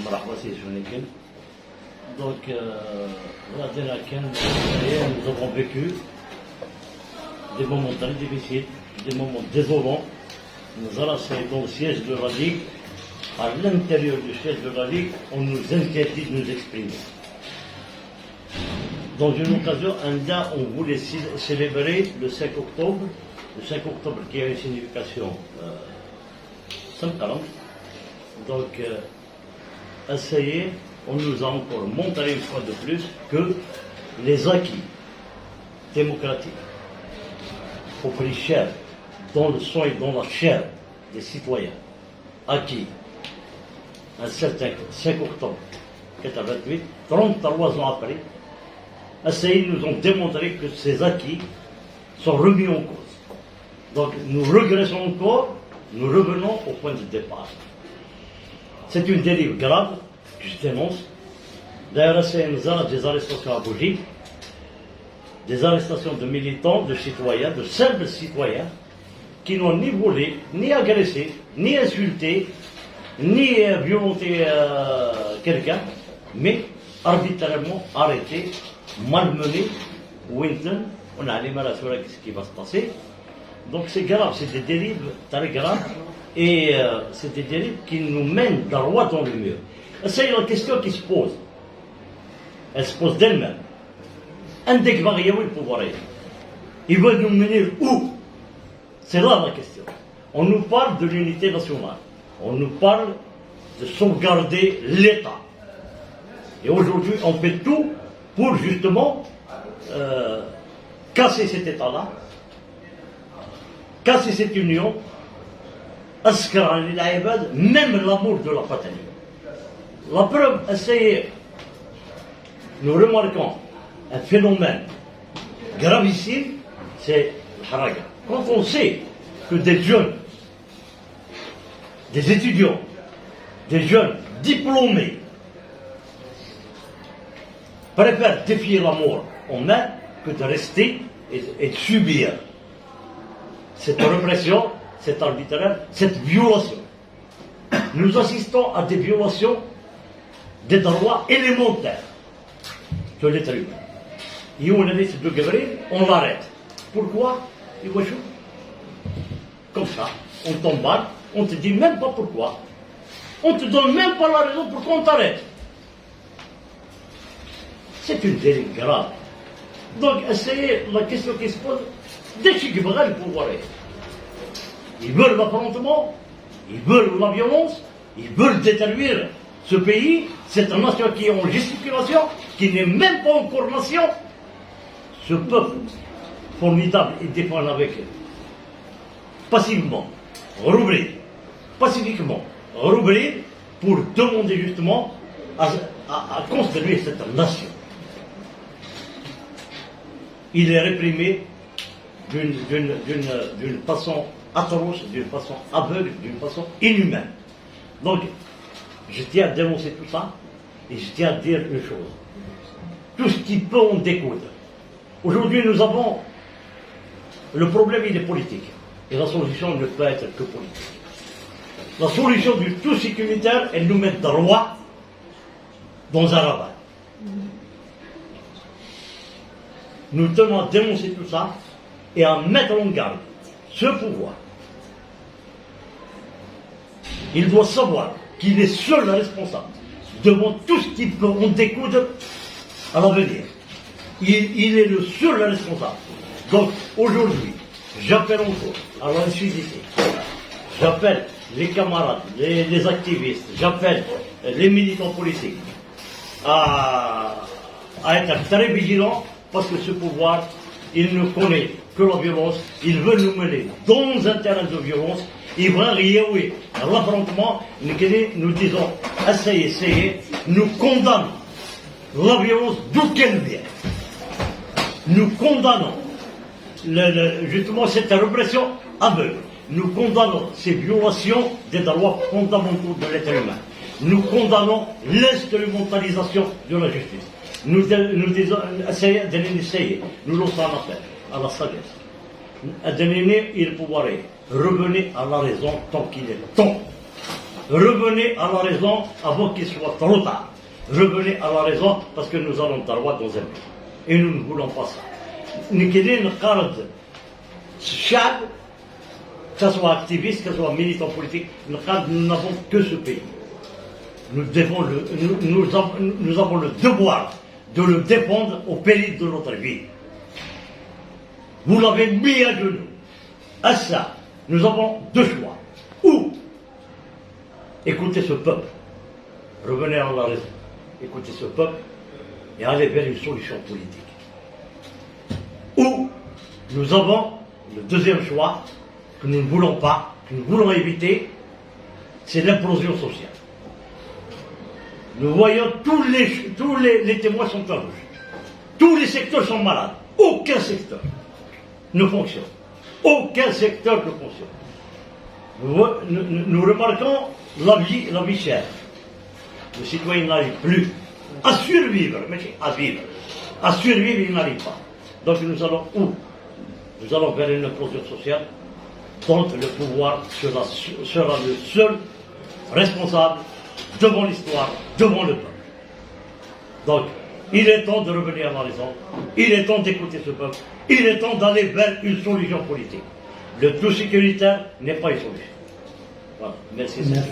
مرحبا سي شونيكن. Donc, nous avons vécu des moments très difficiles, des moments désolants. Nous allons dans le siège de la Ligue. À l'intérieur du siège de la Ligue, on nous interdit de nous exprimer. Dans une occasion, on voulait célébrer le 5 octobre. Le 5 octobre qui a une signification symbolique. Donc, essayez, on nous a encore montré une fois de plus que les acquis démocratiques ont pris cher dans le sang et dans la chair des citoyens, acquis un certain 5 octobre 1988, 33 ans après, essayez nous ont démontré que ces acquis sont remis en cause. Donc nous régressons encore, nous revenons au point de départ. C'est une dérive grave que je dénonce. D'ailleurs, c'est des arrestations abusives, des arrestations de militants, de citoyens, de simples citoyens, qui n'ont ni volé, ni agressé, ni insulté, ni violenté quelqu'un, mais arbitrairement arrêté, malmené. Winton, on a les mal à ce qui va se passer. Donc c'est grave, c'est des dérives très graves, et c'est des dérives qui nous mènent droit dans le mur. C'est la question qui se pose. Elle se pose d'elle-même. Un des variables le pouvoir. Ils veulent nous mener où? C'est là la question. On nous parle de l'unité nationale. On nous parle de sauvegarder l'État. Et aujourd'hui, on fait tout pour justement casser cet État-là, casser cette union, même l'amour de la patrie. La preuve, essayez, nous remarquons un phénomène gravissime, c'est le haraga. Quand on sait que des jeunes, des étudiants, des jeunes diplômés préfèrent défier la mort en main que de rester et de subir cette répression, cette arbitraire, cette violation. Nous assistons à des violations des droits élémentaires de l'être humain. Et on a dit de Gabriel, on l'arrête. Pourquoi? Comme ça, on t'emballe, on te dit même pas pourquoi. On te donne même pas la raison pourquoi on t'arrête. C'est une dérive grave. Donc, essayez la question qui se pose, dès qu'ils veulent le pouvoir. Ils veulent l'affrontement, ils veulent la violence, ils veulent détruire ce pays, cette nation qui est en gesticulation, qui n'est même pas encore nation. Ce peuple formidable, il défend avec eux. Passivement, rebelle, pacifiquement, rebelle pour demander justement à construire cette nation. Il est réprimé d'une façon atroce, d'une façon aveugle, d'une façon inhumaine. Donc, je tiens à dénoncer tout ça, et je tiens à dire une chose. Tout ce qui peut en découdre. Aujourd'hui, nous avons... Le problème, il est politique. Et la solution ne peut être que politique. La solution du tout sécuritaire, elle nous met droit dans un rabat. Nous tenons à dénoncer tout ça et à mettre en garde ce pouvoir. Il doit savoir qu'il est seul responsable devant tout ce qui peut en découdre à l'avenir. Il est le seul responsable. Donc aujourd'hui, j'appelle encore à la lucidité, j'appelle les camarades, les activistes, j'appelle les militants politiques à être très vigilants parce que ce pouvoir, il ne connaît que la violence, il veut nous mener dans un terrain de violence, il va rier l'affrontement, nous disons, essayez, nous condamnons la violence d'où qu'elle vient. Nous condamnons justement cette répression aveugle. Nous condamnons ces violations des droits fondamentaux de l'être humain. Nous condamnons l'instrumentalisation de la justice. Nous disons, essayez, nous lançons un appel à la sagesse. À donner il pouvoir revenir à la raison tant qu'il est temps. Revenez à la raison avant qu'il soit trop tard. Revenez à la raison parce que nous allons droit dans un pays. Et nous ne voulons pas ça. Nous que ce soit activiste, que ce soit militant politique, nous n'avons que ce pays. Nous avons le devoir de le défendre au péril de notre vie. Vous l'avez mis à genoux. À ça, nous avons deux choix. Ou écoutez ce peuple, revenez à la raison, écoutez ce peuple et allez vers une solution politique. Ou nous avons le deuxième choix que nous ne voulons pas, que nous voulons éviter, c'est l'implosion sociale. Nous voyons tous les témoins sont en rouge. Tous les secteurs sont malades. Aucun secteur ne fonctionne. Aucun secteur ne fonctionne. Nous remarquons la vie chère. Le citoyen n'arrive plus à survivre, mais à vivre. À survivre, il n'arrive pas. Donc nous allons où? Nous allons vers une implosion sociale dont le pouvoir sera le seul responsable devant l'histoire, devant le peuple. Donc, il est temps de revenir à la raison, il est temps d'écouter ce peuple, il est temps d'aller vers une solution politique. Le tout sécuritaire n'est pas une solution. Voilà, merci. Merci.